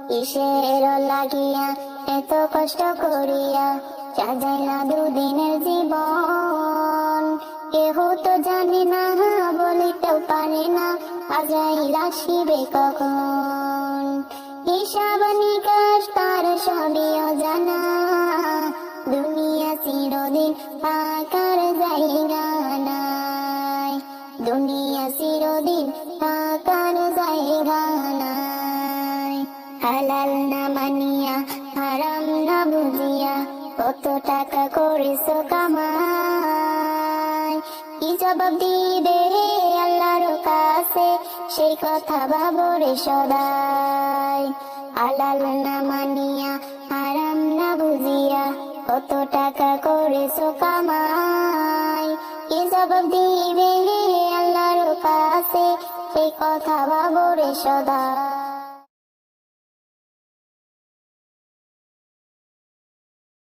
কিসের লাগিয়া এত কষ্ট করিয়া সাজাইলা দুদিনের জীবন। কেহ তো জানে না, বলিতেও পারে না আজরাইল আসিবে কখন। হিসাব নিকাশ তার সবই অজানা, দুনিয়া চিরদিন ফাঁকার জায়গা নাই, দুনিয়া চিরদিন ফাঁকার জায়গা নাই। হালাল না মানিয়া হারাম না বুঝিয়া কত টাকা করেছো কামাই, কি জবাব দিবে আল্লাহর কাছে সেই কথা ভাবো রে সদাই। হালাল না মানিয়া হারাম না বুঝিয়া কত টাকা করেছো কামাই, কি জবাব দিবে আল্লাহর কাছে সেই কথা ভাবো রে সদাই।